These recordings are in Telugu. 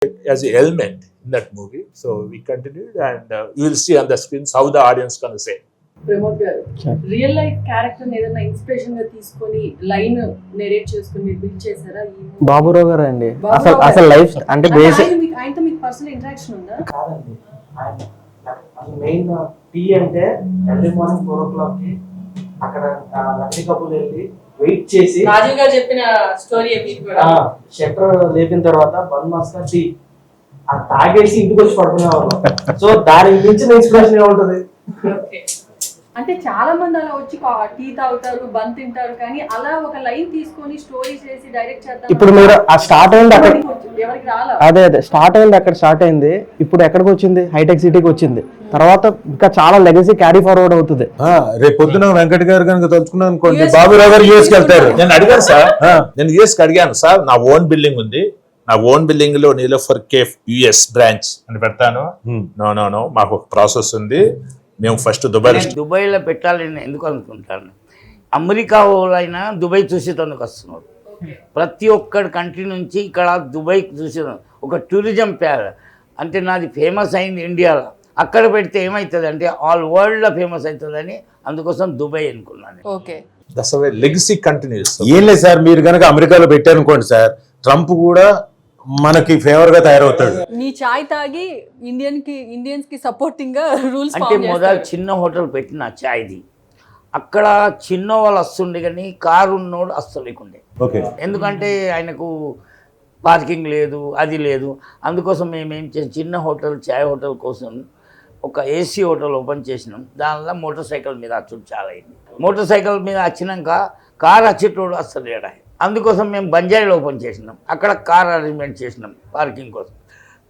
as an element in that movie. So we continued, and you will see on the screens how the audience gonna say. Pramod గారు రియల్ లైఫ్ క్యారెక్టర్ ఏదైనా ఇన్స్పిరేషన్ గా తీసుకొని లైన్ నెరేట్ చేసుకొని మీరు బిల్డ్ చేశారా? బాబురావు గారు అండి. బాబురావు అసలు లైఫ్ అంటే బేసిక్ ఆయనతో మీకు పర్సనల్ ఇంటరాక్షన్ ఉందా? కాదండి. అసలు మెయిన్ టీ అంటే ఎర్లీ మార్నింగ్ 4 o'clock కి అక్కడ లక్ష్మీ కపూర్ వెళ్ళి వెయిట్ చేసి రాజీవ్ గారు చెప్పిన స్టోరీ షట్టర్ లేపిన తర్వాత బన్ మస్కా టీ తాగేసి ఇంటికి వచ్చి పడుకునేవాళ్ళు. సో దానికి మించిన ఇన్స్పిరేషన్ ఏముంటది? అంటే చాలా మంది అలా వచ్చి టీ తాగుతారు, బన్ తింటారు, కానీ అలా ఒక లైన్ తీసుకొని స్టోరీ చేసి డైరెక్ట్ చేద్దాం. ఇప్పుడు మీరు ఆ స్టార్ట్ అయింది అక్కడ, ఎవరికి రాలా? అదే స్టార్ట్ అయింది అక్కడ, స్టార్ట్ అయింది. ఇప్పుడు ఎక్కడికి వచ్చింది? హైటెక్ సిటీకి వచ్చింది. తర్వాత ఇంకా చాలా లెగసీ క్యారీ ఫార్వర్డ్ అవుతుంది. రేపు పొద్దున వెంకట్ గారు కనుక తలుచుకున్నాను అనుకోండి, బాబురావు గారు యూఎస్కి వెళ్తారు. నేను అడిగాను సార్, నేను యూఎస్కి అడిగాను సార్, నా ఓన్ బిల్డింగ్ ఉంది, నా ఓన్ బిల్డింగ్ లో నీలోఫర్ కేఫ్ యుఎస్ బ్రాంచ్ అని పెడతాను. నో మాకు ఒక ప్రాసెస్ ఉంది, మేము ఫస్ట్ దుబాయ్లో పెట్టాలని ఎందుకు అనుకుంటాను. అమెరికా వాళ్ళైనా దుబాయ్ చూసేందుకు వస్తున్నారు. ప్రతి ఒక్కడి కంట్రీ నుంచి ఇక్కడ దుబాయ్ చూసేందుకు ఒక టూరిజం ప్యార్. అంటే నాది ఫేమస్ అయింది ఇండియాలో, అక్కడ పెడితే ఏమవుతుంది అంటే ఆల్ వరల్డ్లో ఫేమస్ అవుతుందని అందుకోసం దుబాయ్ అనుకున్నాను. Okay, that's away legacy continuous. ఏం లేదు సార్, మీరు కనుక అమెరికాలో పెట్టారనుకోండి సార్, ట్రంప్ కూడా మనకి ఫేవర్ గా తయారవుతాడు. నీ చాయ్ తాగి ఇండియన్స్ కి సపోర్టింగ్ గా రూల్స్ అంటే మొదలు చిన్న హోటల్ పెట్టిన చాయ్ది, అక్కడ చిన్న వాళ్ళు వస్తుండే కానీ కారు ఉన్నోడు వస్తలేకుండే. ఎందుకంటే ఆయనకు పార్కింగ్ లేదు, అది లేదు. అందుకోసం మేము ఏం చేసాం, చిన్న హోటల్ చాయ్ హోటల్ కోసం ఒక ఏసీ హోటల్ ఓపెన్ చేసినాం. దానిలో మోటార్ సైకిల్ మీద వచ్చుడు చాలా అయింది. మోటార్ సైకిల్ మీద వచ్చినాక కారు వచ్చేటోడు వస్తలేడా, అందుకోసం మేము బంజారీలో ఓపెన్ చేసినాం. అక్కడ కార్ అరేంజ్మెంట్ చేసినాం పార్కింగ్ కోసం.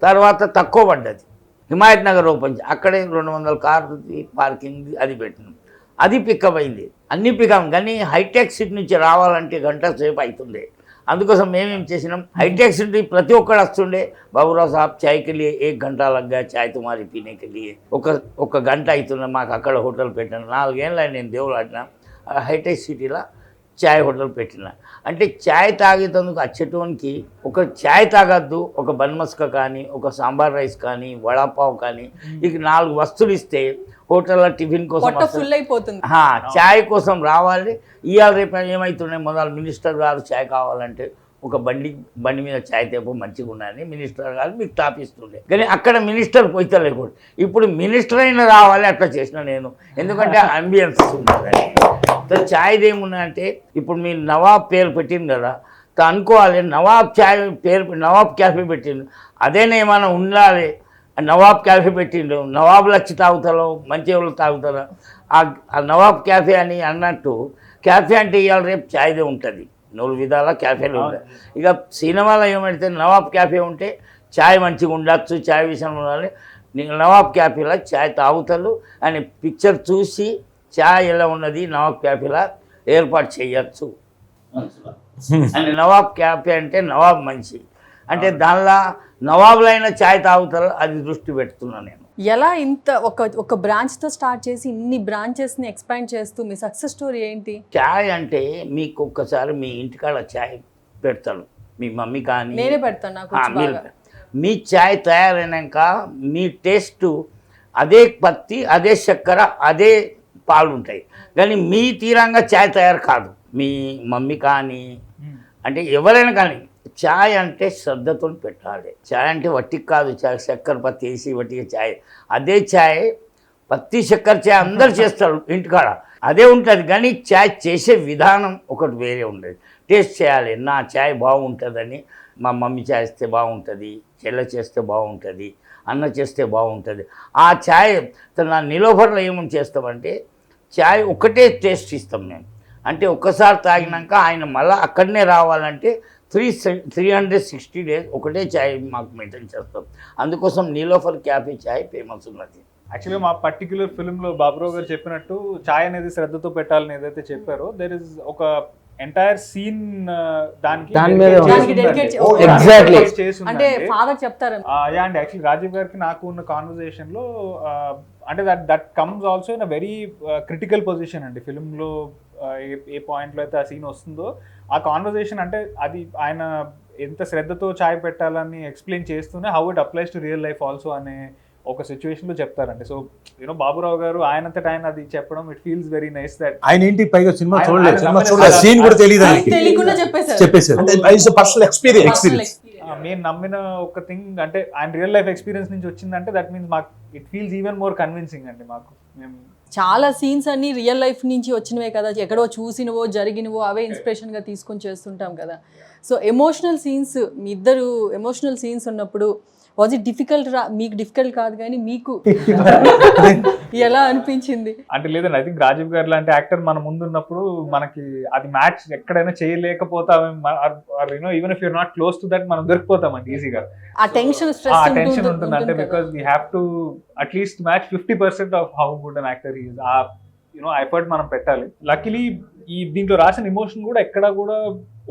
తర్వాత తక్కువ పడ్డది హిమాయత్ నగర్ ఓపెన్ అక్కడే 200 కార్లు పార్కింగ్ అది పెట్టినాం. అది పికప్ అయింది, అన్నీ పికప్. కానీ హైటెక్ సిటీ నుంచి రావాలంటే గంట సేపు అవుతుండే. అందుకోసం మేమేం చేసినాం, హైటెక్ సిటీ ప్రతి ఒక్కడు వస్తుండే, బాబురావు సాబ్ చాయ్కి వెళ్ళి 1 घंटा లగ్గా చాయ్ తుమారి పీనేకి వెళ్ళి ఒక గంట అవుతుండే. మాకు అక్కడ హోటల్ పెట్టాను. 4 ఏళ్ళు నేను దేవుడు ఆడినా హైటెక్ సిటీలో చాయ్ హోటల్ పెట్టిన. అంటే చాయ్ తాగేందుకు వచ్చేటోనికి ఒక చాయ్ తాగద్దు, ఒక బన్మస్క కానీ, ఒక సాంబార్ రైస్ కానీ, వడాపావ్ కానీ, ఇక 4 వస్తువులు ఇస్తే హోటల్లో టిఫిన్ కోసం ఫుల్ అయిపోతుంది. చాయ్ కోసం రావాలి. ఇవాళ రేపు ఏమవుతున్నాయి, మొదలు మినిస్టర్ గారు చాయ్ కావాలంటే ఒక బండి మీద చాయ్ తేపు మంచిగా ఉన్నాయని మినిస్టర్ గారు మీకు టాప్ ఇస్తుండే. కానీ అక్కడ మినిస్టర్ పోయితే లేకూడదు. ఇప్పుడు మినిస్టర్ అయినా రావాలి అట్లా చేసిన నేను, ఎందుకంటే అంబియన్స్ ఉన్నదని. చాయ్ది ఏమున్నాయంటే ఇప్పుడు మీరు నవాబ్ పేరు పెట్టింది కదా, అనుకోవాలి నవాబ్ చాయ్ పేరు నవాబ్ క్యాఫే పెట్టిండు, అదేనా ఏమైనా ఉండాలి. నవాబ్ క్యాఫే పెట్టిండు, నవాబులు వచ్చి తాగుతారో మంచి వాళ్ళు తాగుతారో ఆ నవాబ్ క్యాఫే అని అన్నట్టు. క్యాఫే అంటే ఇవాళ రేపు చాయ్దే ఉంటుంది, 4 విధాల క్యాఫేలు ఉంటాయి. ఇక సినిమాలో ఏమంటే నవాబ్ క్యాఫే ఉంటే చాయ్ మంచిగా ఉండొచ్చు, చాయ్ విషయం ఉండాలి. నవాబ్ క్యాఫేలో చాయ్ తాగుతారు అని పిక్చర్ చూసి చాయ్ ఎలా ఉన్నది నవాబ్ క్యాఫేలా ఏర్పాటు చేయొచ్చు అని. నవాబ్ క్యాఫే అంటే నవాబ్ మంచి అంటే దానిలో నవాబులైన చాయ్ తాగుతారు, అది దృష్టి పెడుతున్నాను నేను. ఎలా ఇంత ఒక బ్రాంచ్ తో స్టార్ట్ చేసి ఇన్ని బ్రాంచెస్ ని ఎక్స్పాండ్ చేస్తూ మీ సక్సెస్ స్టోరీ ఏంటి? చాయ్ అంటే మీకు ఒక్కసారి మీ ఇంటికాడ చాయ్ పెడతాను, మీ మమ్మీ కానీ నేనే పెడతాను, నాకు మీ చాయ్ తయారైనాక మీ టేస్ట్ అదే పత్తి, అదే చక్కెర, అదే పాలు ఉంటాయి. కానీ మీ తీరంగా చాయ్ తయారు కాదు. మీ మమ్మీ కానీ అంటే ఎవరైనా కానీ చాయ్ అంటే శ్రద్ధతో పెట్టాలి. చాయ్ అంటే వట్టికి కాదు, చాయ్ చక్కెర పత్తి వేసి వట్టిగా చాయ్, అదే చాయ్ పత్తి చక్కెర చాయ్ అందరు చేస్తారు ఇంటికాడ, అదే ఉంటుంది. కానీ చాయ్ చేసే విధానం ఒకటి వేరే ఉండదు. టేస్ట్ చేయాలి, నా చాయ్ బాగుంటుందని, మా మమ్మీ చేస్తే బాగుంటుంది, చెల్ల చేస్తే బాగుంటుంది, అన్న చేస్తే బాగుంటుంది. ఆ చాయ్ నా నీలోఫర్లో ఏమని చేస్తామంటే చాయ్ ఒకటే టేస్ట్ ఇస్తాం మేము. అంటే ఒక్కసారి తాగినాక ఆయన మళ్ళీ అక్కడనే రావాలంటే 360 days ఒకటే చాయ్ మాకు మెయింటైన్ చేస్తాం. అందుకోసం నీలోఫర్ క్యాఫే చాయ్ ఫేమస్ ఉన్నది. యాక్చువల్గా మా పర్టిక్యులర్ ఫిల్మ్లో బాబురావు గారు చెప్పినట్టు చాయ్ అనేది శ్రద్ధతో పెట్టాలని ఏదైతే చెప్పారో, దేర్ ఇస్ ఒక ఎంటైర్ సీన్ దానికి అంటే ఫాదర్ చెప్తారు. అండ్ యాక్చువల్లీ రాజీవ్ గారికి నాకు ఉన్న కాన్వర్జేషన్ లో అంటే that comes also in a very critical position అండి ఫిల్మ్లో. ఏ పాయింట్లో అయితే ఆ సీన్ వస్తుందో ఆ కాన్వర్జేషన్ అంటే అది ఆయన ఎంత శ్రద్ధతో చాయ్ పెట్టాలని ఎక్స్ప్లెయిన్ చేస్తూనే how it applies to real life also అనే ఒక సిచ్యువేషన్లో చెప్తారండి. సో బాబురావు గారు ఆయనంతట ఆయన అది చెప్పడం it feels very nice that ఆయన ఏంటి పైగా సినిమా ఆయన- చూడలేదు, ఆయన సినిమా నమ్మలేదు. చూడలేదు, సీన్ కూడా తెలియదు ఆయనకి. తెలియకుండా చెప్పేశారు. చెప్పేశారు. Personal experience. నేను నమ్మిన ఒక థింగ్ అంటే ఆయన రియల్ లైఫ్ ఎక్స్పీరియన్స్ నుంచి వచ్చిందంటే దట్ మీన్స్ మాకు it feels even more convincing అండి మాకు. మేము చాలా సీన్స్ అన్ని రియల్ లైఫ్ నుంచి వచ్చినవే కదా, ఎక్కడో చూసినవో జరిగినవో అవే ఇన్స్పిరేషన్ గా తీసుకొని చేస్తుంటాం కదా. సో ఎమోషనల్ సీన్స్, మీ ఇద్దరు ఎమోషనల్ సీన్స్ ఉన్నప్పుడు వాజ్ ఇట్ డిఫికల్ట్? మీకు డిఫికల్ట్ కాదు కానీ మీకు ఎలా అనిపించింది? అంటే లేదండి, ఐ థింక్ రాజీవ్ గారు లాంటి యాక్టర్ మన ముందు ఉన్నప్పుడు మనకి అది మ్యాచ్ ఎక్కడైనా చేయలేకపోతాం. Even if you're not close to that మనం దొరికిపోతామండి ఈజీగా. ఆ టెన్షన్ ఆ స్ట్రెస్ టెన్షన్ ఉంటుంది అంటే because we have to at least match 50% of how good an actor is. ఆ ఎఫర్ట్ మనం పెట్టాలి. లక్కీలీ ఈ దీంట్లో రాసిన ఎమోషన్ కూడా ఎక్కడ కూడా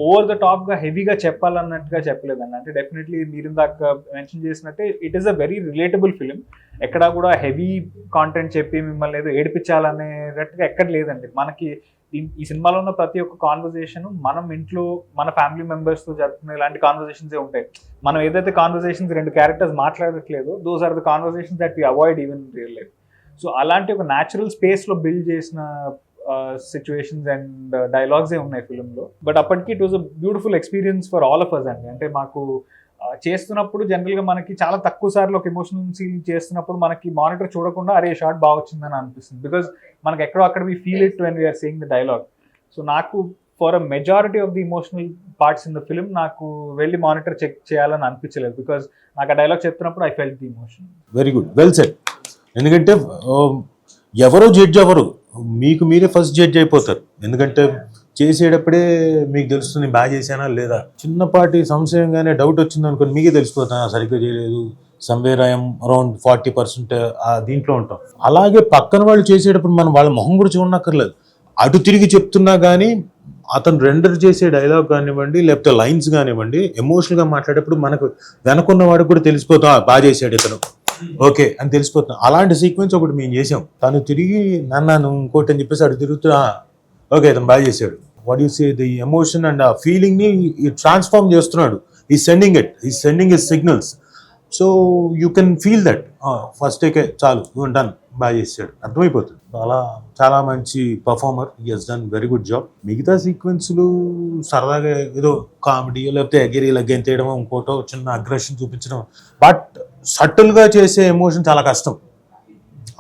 ఓవర్ ద టాప్ గా హెవీగా చెప్పాలన్నట్టుగా చెప్పలేదండి. అంటే డెఫినెట్లీ మీరు ఇందాక మెన్షన్ చేసినట్టే it is a very relatable film. ఎక్కడా కూడా హెవీ కాంటెంట్ చెప్పి మిమ్మల్ని ఏదో ఏడిపించాలనేటట్టుగా ఎక్కడ లేదండి. మనకి ఈ సినిమాలో ఉన్న ప్రతి ఒక్క కాన్వర్జేషన్ మనం ఇంట్లో మన ఫ్యామిలీ మెంబర్స్ తో జరుపుకునే ఇలాంటి కాన్వర్జేషన్స్ ఉంటాయి. మనం ఏదైతే కాన్వర్జేషన్స్ రెండు క్యారెక్టర్స్ మాట్లాడట్లేదు, those are the conversations that we avoid even real life. So అలాంటి ఒక న్యాచురల్ స్పేస్ లో బిల్డ్ చేసిన సిచ్యువేషన్స్ అండ్ డైలాగ్స్ ఉన్నాయి ఫిల్మ్లో. బట్ అప్పటికి it was a beautiful experience for all of us అండి. అంటే మాకు చేస్తున్నప్పుడు జనరల్గా మనకి చాలా తక్కువ సార్లు ఒక ఎమోషనల్ సీన్ చేస్తున్నప్పుడు మనకి మానిటర్ చూడకుండా అరే షార్ట్ బాగా వచ్చిందని అనిపిస్తుంది. బికాజ్ మనకి ఎక్కడో అక్కడ we feel it when we're saying the dialogue. So నాకు for a majority of the emotional parts in the film నాకు వెళ్ళి మానిటర్ చెక్ చేయాలని అనిపించలేదు. బికాజ్ నాకు ఆ డైలాగ్ చెప్తున్నప్పుడు I felt the emotion. Very good, well said. ఎందుకంటే ఎవరో జడ్జ్ అవ్వరు, మీకు మీరే ఫస్ట్ జడ్జ్ అయిపోతారు. ఎందుకంటే చేసేటప్పుడే మీకు తెలుస్తుంది బాగా చేశానా లేదా. చిన్నపాటి సంశయంగానే డౌట్ వచ్చింది అనుకోండి, మీకే తెలిసిపోతా సరిగ్గా చేయలేదు, సమ్వేర్ ఐఎమ్ అరౌండ్ 40% దీంట్లో ఉంటాం. అలాగే పక్కన వాళ్ళు చేసేటప్పుడు మనం వాళ్ళ మొహం కూడా చూడనక్కర్లేదు, అటు తిరిగి చెప్తున్నా కానీ అతను రెండర్ చేసే డైలాగ్ కానివ్వండి లేకపోతే లైన్స్ కానివ్వండి ఎమోషనల్గా మాట్లాడేటప్పుడు మనకు వెనకున్న వాడికి కూడా తెలిసిపోతాం బాగా చేశాడు ఇతను, ఓకే అని తెలిసిపోతున్నాం. అలాంటి సీక్వెన్స్ ఒకటి మేము చేసాం. తను తిరిగి నన్ను ఇంకోటి అని చెప్పేసి అటు తిరుగుతూ ఓకే ఇతను బాగా చేశాడు. What you say the emotion and ఆ ఫీలింగ్ని ట్రాన్స్ఫార్మ్ చేస్తున్నాడు. ఈ sending his signals. So you can feel that first టేకే చాలు డన్ బాగా చేశాడు అర్థమైపోతుంది. చాలా మంచి performer, he has done very good job. మిగతా సీక్వెన్స్లు సరదాగా ఏదో కామెడీ లేకపోతే ఎగిరి లగ్గేం తీయడం ఇంకోటో చిన్న అగ్రెషన్ చూపించడం, బట్ సటిల్గా చేసే ఎమోషన్ చాలా కష్టం.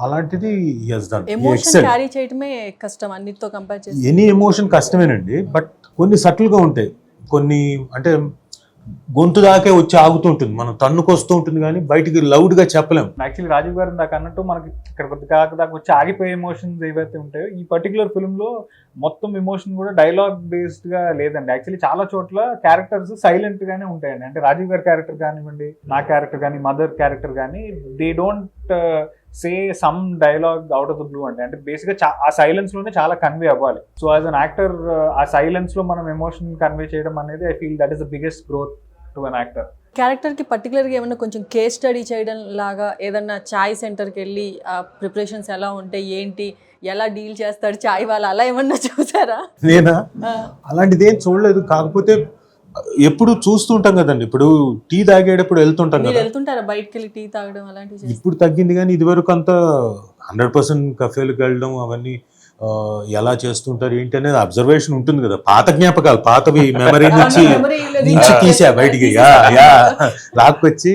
అలాంటిది హి హస్ డన్. ఎమోషన్ క్యారీ చేయడమే కష్టం అన్నిటితో కంపేర్ చేసి. ఎనీ ఎమోషన్ కష్టమేనండి, బట్ కొన్ని సటిల్గా ఉంటాయి, కొన్ని అంటే గొంతు దాకే వచ్చి ఆగుతుంటుంది, మనం తన్నుకొస్తూ ఉంటుంది కానీ బయటికి లౌడ్గా చెప్పలేం. యాక్చువల్లీ రాజీవ్ గారు నాకు అన్నట్టు మనకి ఇక్కడ కొద్దిగా దాకా వచ్చి ఆగిపోయే ఎమోషన్స్ ఏవైతే ఉంటాయో ఈ పర్టికులర్ ఫిల్మ్లో మొత్తం ఎమోషన్ కూడా డైలాగ్ బేస్డ్గా లేదండి. యాక్చువల్లీ చాలా చోట్ల క్యారెక్టర్స్ సైలెంట్గానే ఉంటాయండి. అంటే రాజీవ్ గారి క్యారెక్టర్ కానివ్వండి, నా క్యారెక్టర్ కానీ, మదర్ క్యారెక్టర్ కానీ, they don't say some dialogue out of the blue అంటే బేసిక్గా ఆ సైలెన్స్ లోనే చాలా కన్వే అవ్వాలి. సో యాజ్ అన్ యాక్టర్ ఆ సైలెన్స్ లో మనం ఎమోషన్ కన్వే చేయడం అనేది I feel that is the biggest growth to an actor. Character కి పర్టికులర్గా ఏమన్నా కొంచెం కేస్ స్టడీ చేయడం లాగా ఏదన్నా చాయ్ సెంటర్కి వెళ్ళి ఆ ప్రిపరేషన్స్ ఎలా ఉంటాయి ఏంటి, ఎలా డీల్ చేస్తాడు చాయ్ వాళ్ళు, అలా ఏమన్నా చూసారా? నేనా అలాంటిది ఏం చూడలేదు. కాకపోతే ఎప్పుడు చూస్తూ ఉంటాం కదండి, ఇప్పుడు టీ తాగేటప్పుడు వెళ్తుంటాం మీరు కదా, వెళ్తుంటారా బయటకు వెళ్ళి టీ తాగడం అలాంటివి? ఇప్పుడు తగ్గింది కానీ ఇదివరకు అంతా 100% కఫేలకు వెళ్ళడం అవన్నీ ఎలా చేస్తుంటారు ఏంటి అనేది అబ్జర్వేషన్ ఉంటుంది కదా. పాత జ్ఞాపకాలు, పాతవి మెమరీ నుంచి తీసా బయటికి లాక్కొచ్చి.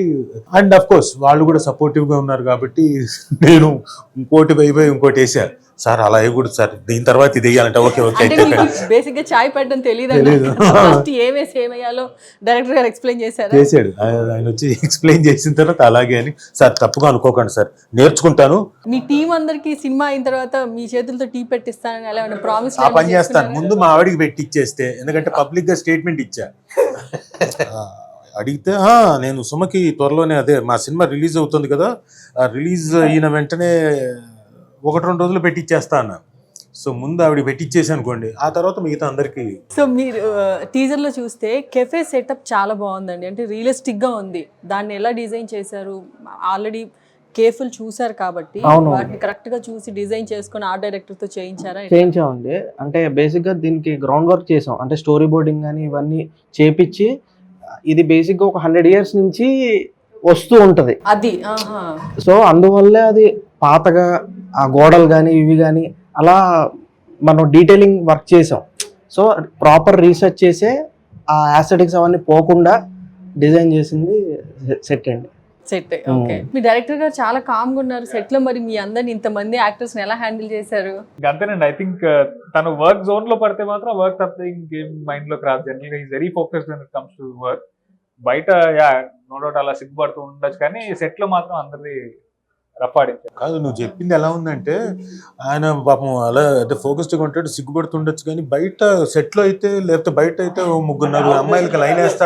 అండ్ అఫ్ కోర్స్ వాళ్ళు కూడా సపోర్టివ్ గా ఉన్నారు కాబట్టి నేను ఇంకోటి వైపు ఇంకోటి వేసా, సార్ అలా వేయకూడదు సార్, దీని తర్వాత ఇది వేయాలంటే ఓకే ఓకే బేసిక్ గా చాయ్ పెట్టడం తెలియదు, ఏమేసి ఏమయ్యాలో డైరెక్టర్ గారు ఎక్స్ప్లెయిన్ చేశారు. చేశాడు ఆయన వచ్చి ఎక్స్ప్లెయిన్ చేసిన తర్వాత అలాగే అని, సార్ తప్పుగా అనుకోకండి సార్ నేర్చుకుంటాను. మీ టీం అందరికి సినిమా అయిన తర్వాత మీ చేతులతో టీ పెట్టిస్తానని అలా ప్రామిస్ ఆ పని చేస్తాను. ముందు మా ఆవిడికి పెట్టిచ్చేస్తే, ఎందుకంటే పబ్లిక్ గా స్టేట్మెంట్ ఇచ్చా. అడిగితే నేను సుమకి త్వరలోనే అదే మా సినిమా రిలీజ్ అవుతుంది కదా, రిలీజ్ అయిన వెంటనే 1-2 రోజులు పెట్టిచ్చేస్తా అన్న. సో ముందు ఆవిడ పెట్టిచ్చేసి అనుకోండి, ఆ తర్వాత మిగతా అందరికి. సో మీరు టీజర్ లో చూస్తే కెఫే సెటప్ చాలా బాగుందండి, అంటే రియలిస్టిక్ గా ఉంది. దాన్ని ఎలా డిజైన్ చేశారు? ఆల్రెడీ కేఫుల్ చూసారు కాబట్టి వాటిని కరెక్ట్ గా చూసి డిజైన్ చేసుకుని ఆర్ట్ డైరెక్టర్ తో చేయించామండి. అంటే బేసిక్ గా దీనికి గ్రౌండ్ వర్క్ చేసాం, అంటే స్టోరీ బోర్డింగ్ కానీ ఇవన్నీ చేపించి ఇది బేసిక్గా ఒక 100 years నుంచి వస్తూ ఉంటుంది. అది ఆహా. సో అందువల్లే అది పాతగా ఆ గోడలు కానీ ఇవి కానీ అలా మనం డీటెయిలింగ్ వర్క్ చేసాం. సో ప్రాపర్ రీసెర్చ్ చేసే ఆ యాస్థెటిక్స్ అవన్నీ పోకుండా డిజైన్ చేసింది సెట్ అండి. Set okay. మీ డైరెక్టర్ గారు చాలా కామ్గా ఉన్నారు సెట్ లో, మరి మీ అందరిని ఇంతమంది యాక్టర్స్ ఎలా హ్యాండిల్ చేశారు? ఇంకా అంతేనండి. ఐ థింక్ తను వర్క్ జోన్ లో పడితే మాత్రం వర్క్ తప్పితే ఇంకేం మైండ్ లోకి రాదు. జనరల్ గా is very focused when it comes to work. బయట నో డౌట్ అలా సిగ్గుపడుతూ ఉండొచ్చు, కానీ సెట్ లో మాత్రం అందరిది రఫ్ ఆడించారు. కాదు, నువ్వు చెప్పింది ఎలా ఉందంటే ఆయన పాపం అలా అంటే ఫోకస్డ్గా ఉంటాడు, సిగ్గుపడుతుండొచ్చు, కానీ బయట సెట్లో అయితే లేకపోతే బయట అయితే ఓ 3-4 అమ్మాయిలకి లైన్ వేస్తాడు.